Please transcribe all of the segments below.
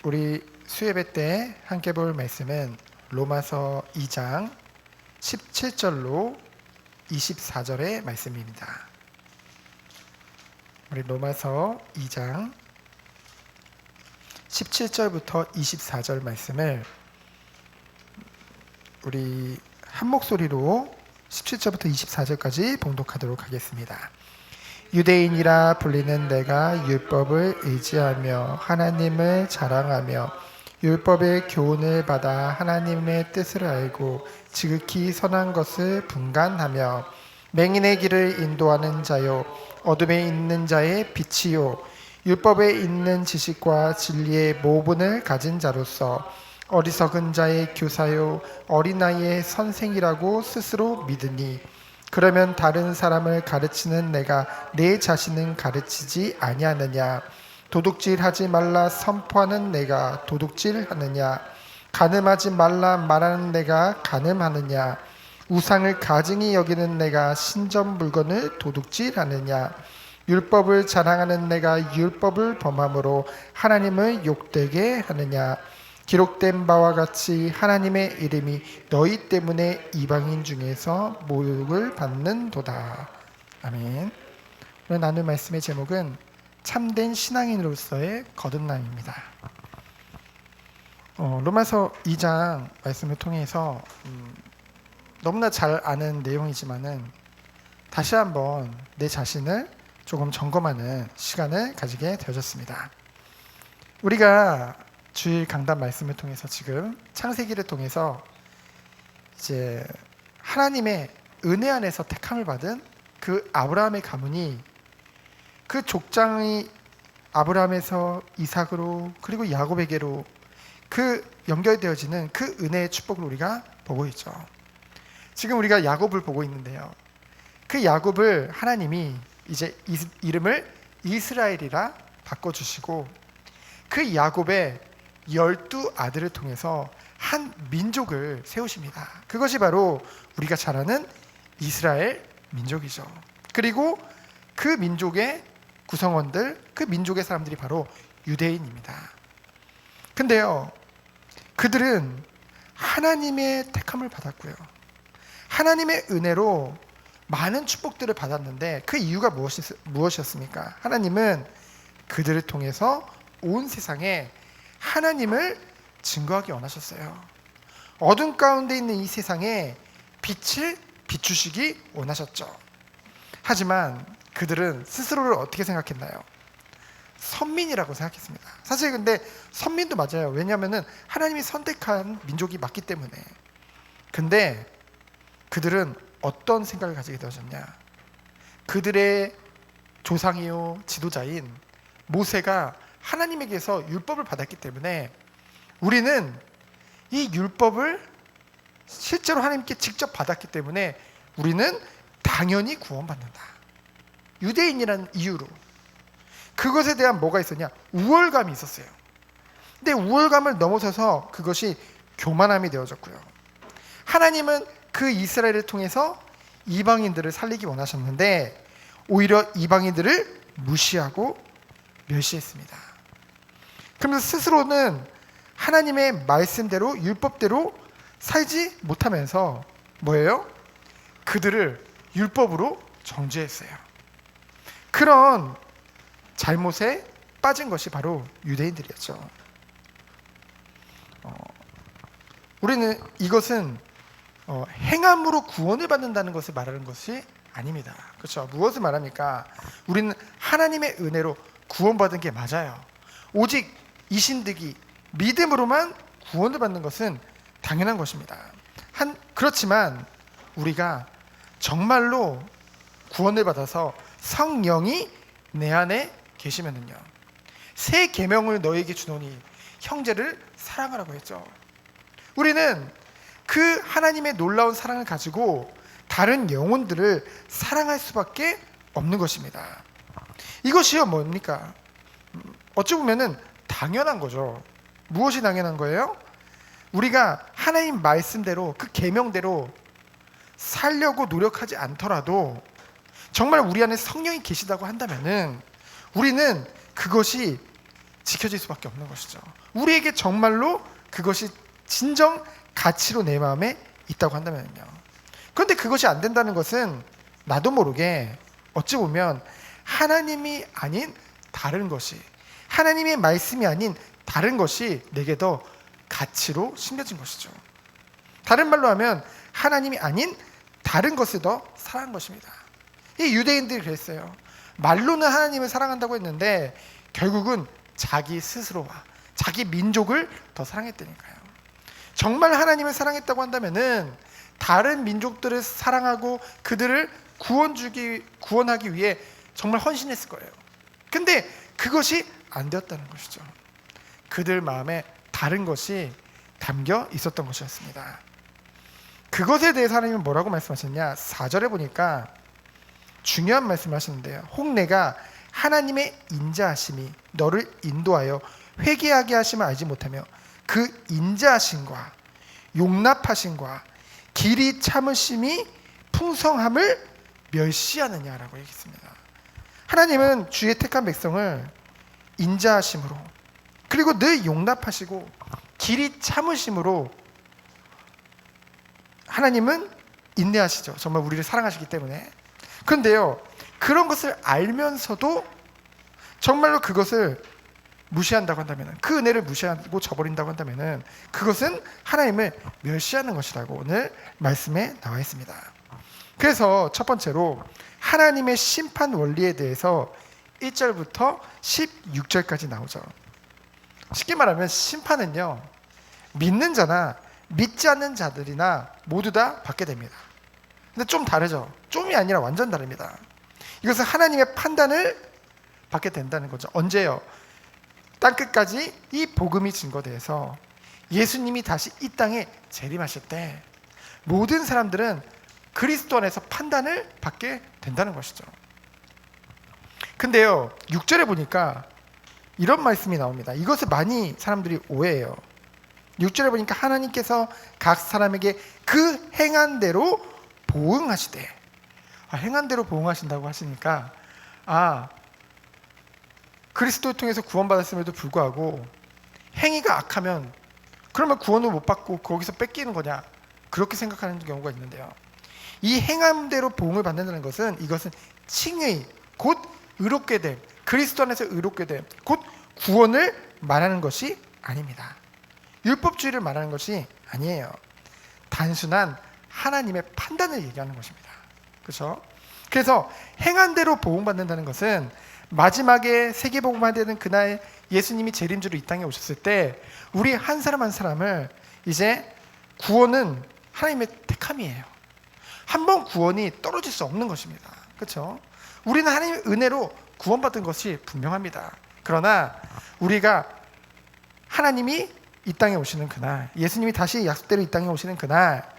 우리 수예배 때 함께 볼 말씀은 로마서 2장 17절로 24절의 말씀입니다. 우리 로마서 2장 17절부터 24절 말씀을 우리 한 목소리로 17절부터 24절까지 봉독하도록 하겠습니다. 유대인이라 불리는 내가 율법을 의지하며 하나님을 자랑하며 율법의 교훈을 받아 하나님의 뜻을 알고 지극히 선한 것을 분간하며 맹인의 길을 인도하는 자요 어둠에 있는 자의 빛이요 율법에 있는 지식과 진리의 모분을 가진 자로서 어리석은 자의 교사요 어린아이의 선생이라고 스스로 믿으니 그러면 다른 사람을 가르치는 내가 내 자신은 가르치지 아니하느냐? 도둑질하지 말라 선포하는 내가 도둑질하느냐? 간음하지 말라 말하는 내가 간음하느냐? 우상을 가증히 여기는 내가 신전 물건을 도둑질하느냐? 율법을 자랑하는 내가 율법을 범함으로 하나님을 욕되게 하느냐? 기록된 바와 같이 하나님의 이름이 너희 때문에 이방인 중에서 모욕을 받는도다. 아멘. 오늘 나눌 말씀의 제목은 참된 신앙인으로서의 거듭남입니다. 로마서 2장 말씀을 통해서 너무나 잘 아는 내용이지만은 다시 한번 내 자신을 조금 점검하는 시간을 가지게 되어졌습니다. 우리가 주일 강단 말씀을 통해서 지금 창세기를 통해서 이제 하나님의 은혜 안에서 택함을 받은 그 아브라함의 가문이 그 족장이 아브라함에서 이삭으로 그리고 야곱에게로 그 연결되어지는 그 은혜의 축복을 우리가 보고 있죠. 지금 우리가 야곱을 보고 있는데요. 그 야곱을 하나님이 이제 이름을 이스라엘이라 바꿔주시고 그 야곱의 12 아들을 통해서 한 민족을 세우십니다. 그것이 바로 우리가 잘 아는 이스라엘 민족이죠. 그리고 그 민족의 구성원들, 그 민족의 사람들이 바로 유대인입니다. 근데요, 그들은 하나님의 택함을 받았고요. 하나님의 은혜로 많은 축복들을 받았는데 그 이유가 무엇이었습니까? 하나님은 그들을 통해서 온 세상에 하나님을 증거하기 원하셨어요. 어둠 가운데 있는 이 세상에 빛을 비추시기 원하셨죠. 하지만 그들은 스스로를 어떻게 생각했나요? 선민이라고 생각했습니다. 사실 근데 선민도 맞아요. 왜냐하면 하나님이 선택한 민족이 맞기 때문에. 근데 그들은 어떤 생각을 가지게 되었냐? 그들의 조상이요 지도자인 모세가 하나님에게서 율법을 받았기 때문에 우리는 이 율법을 실제로 하나님께 직접 받았기 때문에 우리는 당연히 구원받는다. 유대인이라는 이유로. 그것에 대한 뭐가 있었냐? 우월감이 있었어요. 근데 우월감을 넘어서서 그것이 교만함이 되어졌고요. 하나님은 그 이스라엘을 통해서 이방인들을 살리기 원하셨는데 오히려 이방인들을 무시하고 멸시했습니다. 그러면서 스스로는 하나님의 말씀대로 율법대로 살지 못하면서 뭐예요? 그들을 율법으로 정죄했어요. 그런 잘못에 빠진 것이 바로 유대인들이었죠. 우리는 이것은 행함으로 구원을 받는다는 것을 말하는 것이 아닙니다. 그렇죠? 무엇을 말합니까? 우리는 하나님의 은혜로 구원받은 게 맞아요. 오직 이신득이 믿음으로만 구원을 받는 것은 당연한 것입니다. 그렇지만 우리가 정말로 구원을 받아서 성령이 내 안에 계시면은요. 새 계명을 너에게 주노니 형제를 사랑하라고 했죠. 우리는 그 하나님의 놀라운 사랑을 가지고 다른 영혼들을 사랑할 수밖에 없는 것입니다. 이것이요 뭡니까? 어찌 보면은 당연한 거죠. 무엇이 당연한 거예요? 우리가 하나님 말씀대로 그 계명대로 살려고 노력하지 않더라도 정말 우리 안에 성령이 계시다고 한다면은 우리는 그것이 지켜질 수밖에 없는 것이죠. 우리에게 정말로 그것이 진정 가치로 내 마음에 있다고 한다면요. 그런데 그것이 안 된다는 것은 나도 모르게 어찌 보면 하나님이 아닌 다른 것이, 하나님의 말씀이 아닌 다른 것이 내게 더 가치로 심겨진 것이죠. 다른 말로 하면 하나님이 아닌 다른 것을 더 사랑한 것입니다. 이 유대인들이 그랬어요. 말로는 하나님을 사랑한다고 했는데 결국은 자기 스스로와 자기 민족을 더 사랑했다니까요. 정말 하나님을 사랑했다고 한다면은 다른 민족들을 사랑하고 그들을 구원하기 위해 정말 헌신했을 거예요. 근데 그것이 안 되었다는 것이죠. 그들 마음에 다른 것이 담겨 있었던 것이었습니다. 그것에 대해서 하나님은 뭐라고 말씀하셨냐? 4절에 보니까 중요한 말씀을 하시는데요. 혹 내가 하나님의 인자하심이 너를 인도하여 회개하게 하심을 알지 못하며 그 인자하심과 용납하심과 길이 참으심이 풍성함을 멸시하느냐라고 얘기했습니다. 하나님은 주의 택한 백성을 인자하심으로 그리고 늘 용납하시고 길이 참으심으로 하나님은 인내하시죠. 정말 우리를 사랑하시기 때문에. 그런데요, 그런 것을 알면서도 정말로 그것을 무시한다고 한다면, 그 은혜를 무시하고 저버린다고 한다면 그것은 하나님을 멸시하는 것이라고 오늘 말씀에 나와 있습니다. 그래서 첫 번째로 하나님의 심판 원리에 대해서 1절부터 16절까지 나오죠. 쉽게 말하면 심판은요, 믿는 자나 믿지 않는 자들이나 모두 다 받게 됩니다. 근데 좀 다르죠. 좀이 아니라 완전 다릅니다. 이것은 하나님의 판단을 받게 된다는 거죠. 언제요? 땅끝까지 이 복음이 증거돼서 예수님이 다시 이 땅에 재림하실 때 모든 사람들은 그리스도 안에서 판단을 받게 된다는 것이죠. 근데요, 6절에 보니까 이런 말씀이 나옵니다. 이것을 많이 사람들이 오해해요. 6절에 보니까 하나님께서 각 사람에게 그 행한 대로 보응하시되, 행한 대로 보응하신다고 하시니까 그리스도를 통해서 구원받았음에도 불구하고 행위가 악하면 그러면 구원을 못 받고 거기서 뺏기는 거냐, 그렇게 생각하는 경우가 있는데요. 이 행한 대로 보응을 받는다는 것은 이것은 칭의, 곧 의롭게 됨, 그리스도 안에서 의롭게 됨, 곧 구원을 말하는 것이 아닙니다. 율법주의를 말하는 것이 아니에요. 단순한 하나님의 판단을 얘기하는 것입니다. 그렇죠? 그래서 행한 대로 보응받는다는 것은 마지막에 세계복음화 되는 그날 예수님이 재림주로 이 땅에 오셨을 때 우리 한 사람 한 사람을 이제 구원은 하나님의 택함이에요. 한 번 구원이 떨어질 수 없는 것입니다. 그렇죠? 우리는 하나님의 은혜로 구원받은 것이 분명합니다. 그러나 우리가 하나님이 이 땅에 오시는 그날, 예수님이 다시 약속대로 이 땅에 오시는 그날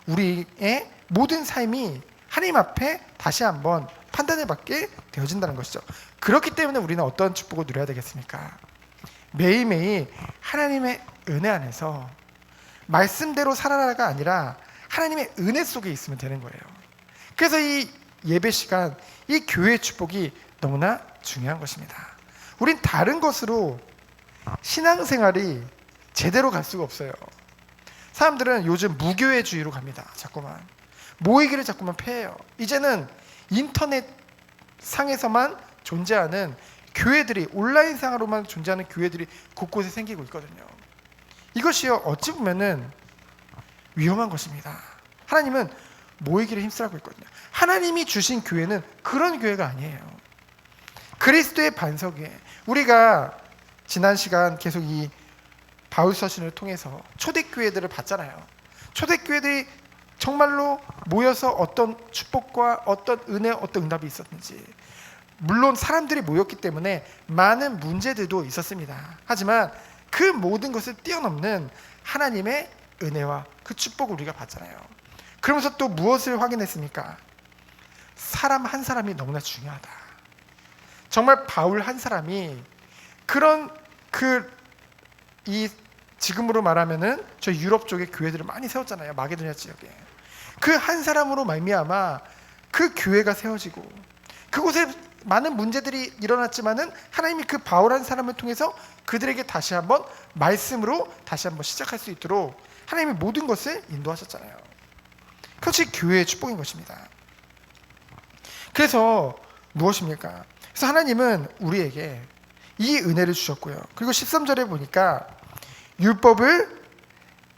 우리의 모든 삶이 하나님 앞에 다시 한번 판단을 받게 되어진다는 것이죠. 그렇기 때문에 우리는 어떤 축복을 누려야 되겠습니까? 매일매일 하나님의 은혜 안에서 말씀대로 살아라가 아니라 하나님의 은혜 속에 있으면 되는 거예요. 그래서 이 예배 시간, 이 교회의 축복이 너무나 중요한 것입니다. 우린 다른 것으로 신앙생활이 제대로 갈 수가 없어요. 사람들은 요즘 무교회주의로 갑니다. 자꾸만 모이기를 자꾸만 폐해요. 이제는 인터넷 상에서만 존재하는 교회들이, 온라인상으로만 존재하는 교회들이 곳곳에 생기고 있거든요. 이것이요, 어찌 보면은 위험한 것입니다. 하나님은 모이기를 힘쓰라고 했거든요. 하나님이 주신 교회는 그런 교회가 아니에요. 그리스도의 반석에, 우리가 지난 시간 계속 이 바울 서신을 통해서 초대교회들을 봤잖아요. 초대교회들이 정말로 모여서 어떤 축복과 어떤 은혜, 어떤 응답이 있었는지. 물론 사람들이 모였기 때문에 많은 문제들도 있었습니다. 하지만 그 모든 것을 뛰어넘는 하나님의 은혜와 그 축복을 우리가 봤잖아요. 그러면서 또 무엇을 확인했습니까? 사람 한 사람이 너무나 중요하다. 정말 바울 한 사람이 그런 이 지금으로 말하면은 저 유럽 쪽에 교회들을 많이 세웠잖아요. 마게도냐 지역에. 그 한 사람으로 말미암아 그 교회가 세워지고 그곳에 많은 문제들이 일어났지만은 하나님이 그 바울한 사람을 통해서 그들에게 다시 한번 말씀으로 다시 한번 시작할 수 있도록 하나님이 모든 것을 인도하셨잖아요. 그것이 교회의 축복인 것입니다. 그래서 무엇입니까? 그래서 하나님은 우리에게 이 은혜를 주셨고요. 그리고 13절에 보니까 율법을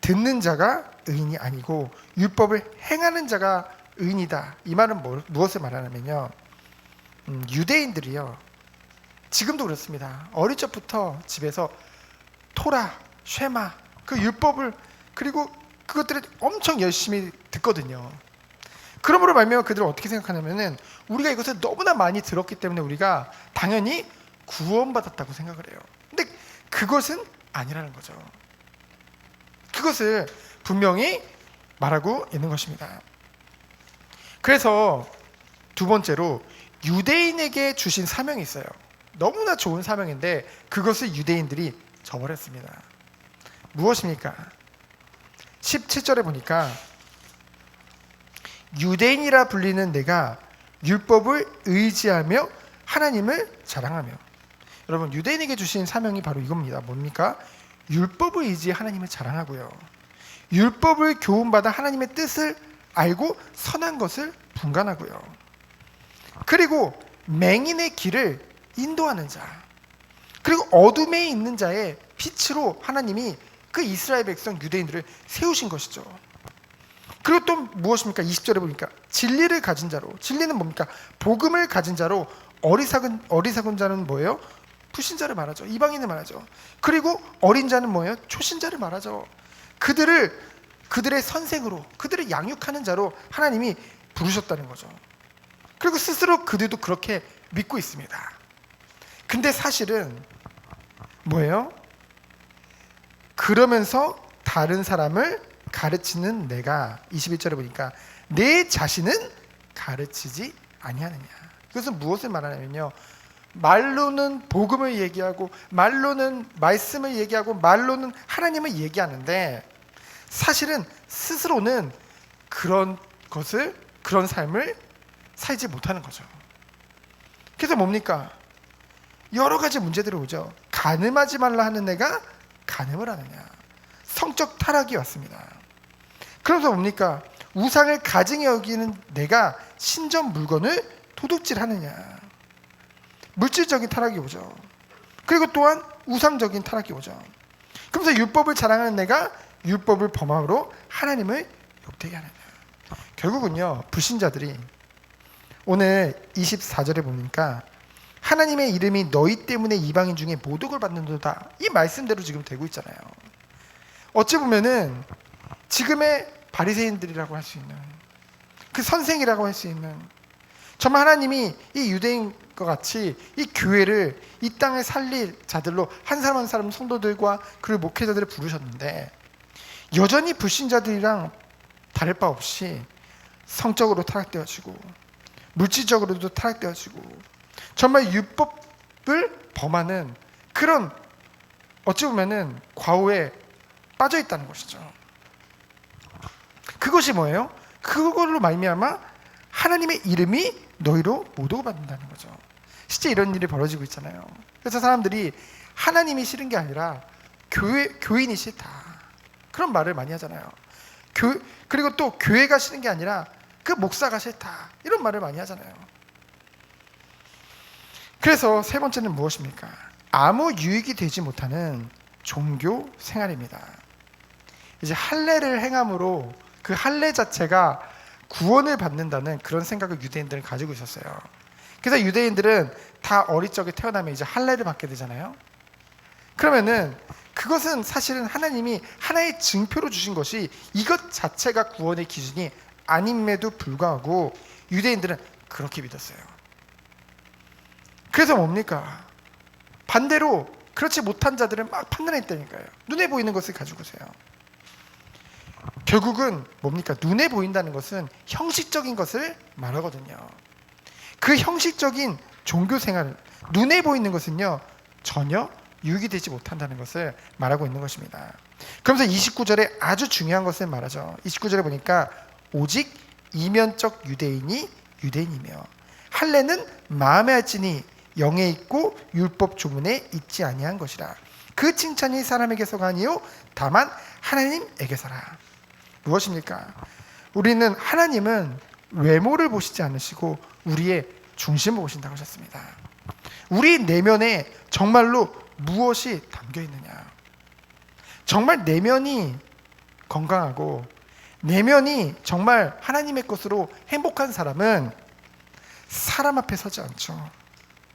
듣는 자가 의인이 아니고 율법을 행하는 자가 의인이다. 이 말은 무엇을 말하냐면요, 유대인들이요, 지금도 그렇습니다. 어릴 적부터 집에서 토라, 쉐마, 그 율법을, 그리고 그것들을 엄청 열심히 듣거든요. 그러므로 말미암아 그들은 어떻게 생각하냐면은 우리가 이것을 너무나 많이 들었기 때문에 우리가 당연히 구원받았다고 생각을 해요. 근데 그것은 아니라는 거죠. 그것을 분명히 말하고 있는 것입니다. 그래서 두 번째로 유대인에게 주신 사명이 있어요. 너무나 좋은 사명인데 그것을 유대인들이 저버렸습니다. 무엇입니까? 17절에 보니까 유대인이라 불리는 내가 율법을 의지하며 하나님을 자랑하며. 여러분, 유대인에게 주신 사명이 바로 이겁니다. 뭡니까? 율법을 의지해 하나님을 자랑하고요, 율법을 교훈받아 하나님의 뜻을 알고 선한 것을 분간하고요, 그리고 맹인의 길을 인도하는 자, 그리고 어둠에 있는 자의 빛으로 하나님이 그 이스라엘 백성 유대인들을 세우신 것이죠. 그리고 또 무엇입니까? 20절에 보니까 진리를 가진 자로, 진리는 뭡니까? 복음을 가진 자로, 어리석은 자는 뭐예요? 불신자를 말하죠. 이방인을 말하죠. 그리고 어린 자는 뭐예요? 초신자를 말하죠. 그들의 선생으로, 그들을 양육하는 자로 하나님이 부르셨다는 거죠. 그리고 스스로 그들도 그렇게 믿고 있습니다. 근데 사실은 뭐예요? 그러면서 다른 사람을 가르치는 내가, 21절에 보니까 내 자신은 가르치지 아니하느냐. 그것은 무엇을 말하냐면요, 말로는 복음을 얘기하고, 말로는 말씀을 얘기하고, 말로는 하나님을 얘기하는데 사실은 스스로는 그런 삶을 살지 못하는 거죠. 그래서 뭡니까? 여러 가지 문제들이 오죠. 간음하지 말라 하는 내가 간음을 하느냐. 성적 타락이 왔습니다. 그래서 뭡니까? 우상을 가증히 여기는 내가 신전 물건을 도둑질하느냐. 물질적인 타락이 오죠. 그리고 또한 우상적인 타락이 오죠. 그러면서 율법을 자랑하는 내가 율법을 범함으로 하나님을 욕되게 하느냐. 결국은요, 불신자들이 오늘 24절에 보니까 하나님의 이름이 너희 때문에 이방인 중에 모독을 받는도다, 이 말씀대로 지금 되고 있잖아요. 어찌 보면은 지금의 바리새인들이라고 할 수 있는, 그 선생이라고 할 수 있는, 정말 하나님이 이 유대인과 같이 이 교회를 이 땅을 살릴 자들로 한 사람 한 사람 성도들과 그리고 목회자들을 부르셨는데 여전히 불신자들이랑 다를 바 없이 성적으로 타락되어지고 물질적으로도 타락되어지고 정말 율법을 범하는 그런, 어찌 보면은 과오에 빠져 있다는 것이죠. 그것이 뭐예요? 그걸로 말미암아 하나님의 이름이 너희로 모독을 받는다는 거죠. 실제 이런 일이 벌어지고 있잖아요. 그래서 사람들이 하나님이 싫은 게 아니라 교인이 싫다, 그런 말을 많이 하잖아요. 그리고 또 교회가 싫은 게 아니라 그 목사가 싫다, 이런 말을 많이 하잖아요. 그래서 세 번째는 무엇입니까? 아무 유익이 되지 못하는 종교 생활입니다. 이제 할례를 행함으로 그 할례 자체가 구원을 받는다는 그런 생각을 유대인들은 가지고 있었어요. 그래서 유대인들은 다 어릴 적에 태어나면 이제 할례를 받게 되잖아요. 그러면은 그것은 사실은 하나님이 하나의 증표로 주신 것이 이것 자체가 구원의 기준이 아님에도 불구하고 유대인들은 그렇게 믿었어요. 그래서 뭡니까? 반대로 그렇지 못한 자들은 막 판단했다니까요. 눈에 보이는 것을 가지고서요. 결국은 뭡니까? 눈에 보인다는 것은 형식적인 것을 말하거든요. 그 형식적인 종교 생활, 눈에 보이는 것은요 전혀 유익이 되지 못한다는 것을 말하고 있는 것입니다. 그러면서 29절에 아주 중요한 것을 말하죠. 29절에 보니까 오직 이면적 유대인이 유대인이며 할례는 마음에 할지니 영에 있고 율법 조문에 있지 아니한 것이라. 그 칭찬이 사람에게서가 아니요 다만 하나님에게서라. 무엇입니까? 우리는 하나님은 외모를 보시지 않으시고 우리의 중심을 보신다고 하셨습니다. 우리 내면에 정말로 무엇이 담겨 있느냐? 정말 내면이 건강하고 내면이 정말 하나님의 것으로 행복한 사람은 사람 앞에 서지 않죠.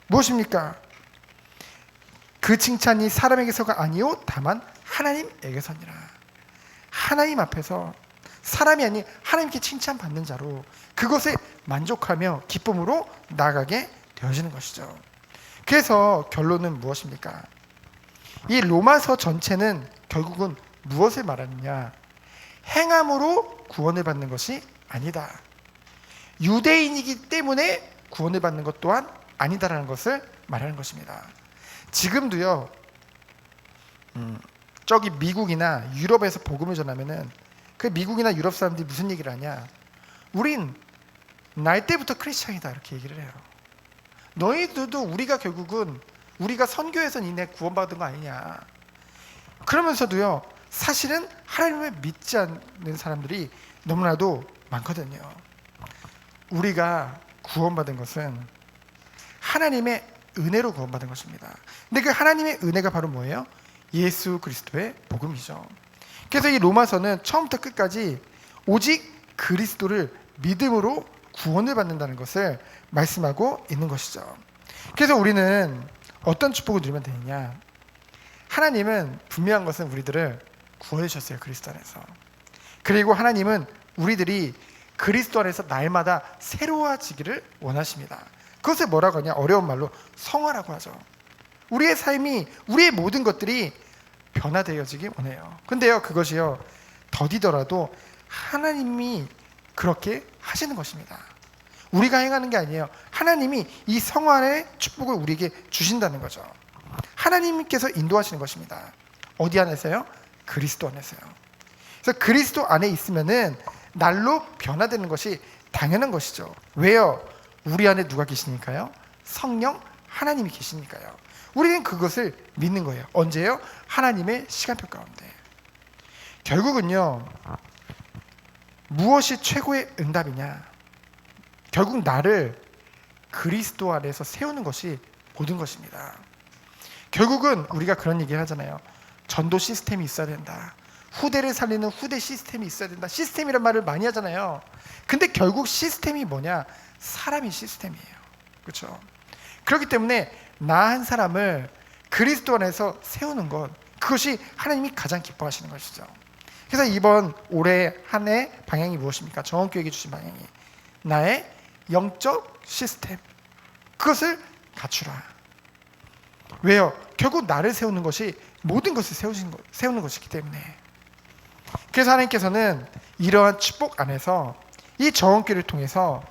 무엇입니까? 그 칭찬이 사람에게서가 아니요 다만 하나님에게서니라. 하나님 앞에서 사람이 아닌 하나님께 칭찬받는 자로 그것에 만족하며 기쁨으로 나아가게 되어지는 것이죠. 그래서 결론은 무엇입니까? 이 로마서 전체는 결국은 무엇을 말하느냐? 행함으로 구원을 받는 것이 아니다. 유대인이기 때문에 구원을 받는 것 또한 아니다라는 것을 말하는 것입니다. 지금도요, 저기 미국이나 유럽에서 복음을 전하면은 그 미국이나 유럽 사람들이 무슨 얘기를 하냐? 우린 날 때부터 크리스찬이다 이렇게 얘기를 해요. 너희들도 우리가 결국은 우리가 선교에서 니네 구원받은 거 아니냐? 그러면서도요, 사실은 하나님을 믿지 않는 사람들이 너무나도 많거든요. 우리가 구원받은 것은 하나님의 은혜로 구원받은 것입니다. 근데 그 하나님의 은혜가 바로 뭐예요? 예수 그리스도의 복음이죠. 그래서 이 로마서는 처음부터 끝까지 오직 그리스도를 믿음으로 구원을 받는다는 것을 말씀하고 있는 것이죠. 그래서 우리는 어떤 축복을 누리면 되느냐? 하나님은 분명한 것은 우리들을 구원해 주셨어요. 그리스도 안에서. 그리고 하나님은 우리들이 그리스도 안에서 날마다 새로워지기를 원하십니다. 그것을 뭐라고 하냐? 어려운 말로 성화라고 하죠. 우리의 삶이, 우리의 모든 것들이 변화되어지기 원해요. 근데요, 그것이요, 더디더라도 하나님이 그렇게 하시는 것입니다. 우리가 행하는 게 아니에요. 하나님이 이 성화의 축복을 우리에게 주신다는 거죠. 하나님께서 인도하시는 것입니다. 어디 안에서요? 그리스도 안에서요. 그래서 그리스도 안에 있으면은 날로 변화되는 것이 당연한 것이죠. 왜요? 우리 안에 누가 계시니까요? 성령 하나님이 계시니까요. 우리는 그것을 믿는 거예요. 언제요? 하나님의 시간표 가운데. 결국은요, 무엇이 최고의 응답이냐? 결국 나를 그리스도 안에서 세우는 것이 모든 것입니다. 결국은 우리가 그런 얘기를 하잖아요. 전도 시스템이 있어야 된다. 후대를 살리는 후대 시스템이 있어야 된다. 시스템이란 말을 많이 하잖아요. 근데 결국 시스템이 뭐냐? 사람이 시스템이에요. 그렇죠? 그렇기 때문에 나 한 사람을 그리스도 안에서 세우는 것, 그것이 하나님이 가장 기뻐하시는 것이죠. 그래서 이번 올해 한 해 방향이 무엇입니까? 정원교회에게 주신 방향이 나의 영적 시스템, 그것을 갖추라. 왜요? 결국 나를 세우는 것이 모든 것을 세우는 것이기 때문에. 그래서 하나님께서는 이러한 축복 안에서 이 정원교회를 통해서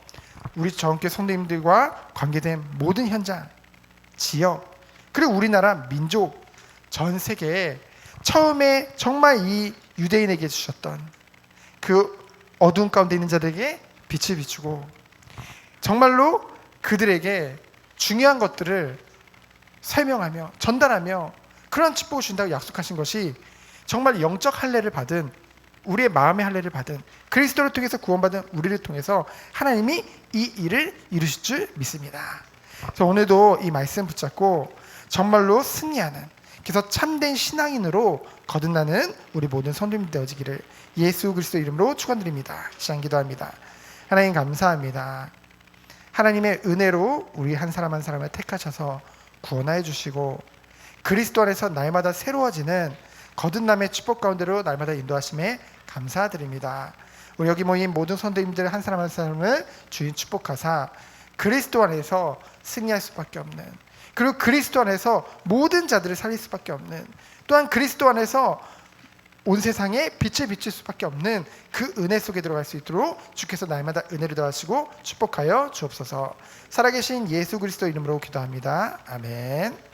우리 정원교회 성도님들과 관계된 모든 현장, 지역, 그리고 우리나라 민족, 전 세계에 처음에 정말 이 유대인에게 주셨던 그 어두운 가운데 있는 자들에게 빛을 비추고 정말로 그들에게 중요한 것들을 설명하며 전달하며 그런 축복을 준다고 약속하신 것이 정말 영적 할례를 받은, 우리의 마음의 할례를 받은, 그리스도를 통해서 구원받은 우리를 통해서 하나님이 이 일을 이루실 줄 믿습니다. 그래서 오늘도 이 말씀 붙잡고 정말로 승리하는, 그래서 참된 신앙인으로 거듭나는 우리 모든 성도님 되어지기를 예수 그리스도 이름으로 축원드립니다. 시간 기도합니다. 하나님 감사합니다. 하나님의 은혜로 우리 한 사람 한 사람을 택하셔서 구원하여 주시고 그리스도 안에서 날마다 새로워지는 거듭남의 축복 가운데로 날마다 인도하심에 감사드립니다. 우리 여기 모인 모든 성도님들 한 사람 한 사람을 주인 축복하사 그리스도 안에서 승리할 수밖에 없는, 그리고 그리스도 안에서 모든 자들을 살릴 수밖에 없는, 또한 그리스도 안에서 온 세상에 빛을 비출 수밖에 없는 그 은혜 속에 들어갈 수 있도록 주께서 날마다 은혜를 더하시고 축복하여 주옵소서. 살아계신 예수 그리스도 이름으로 기도합니다. 아멘.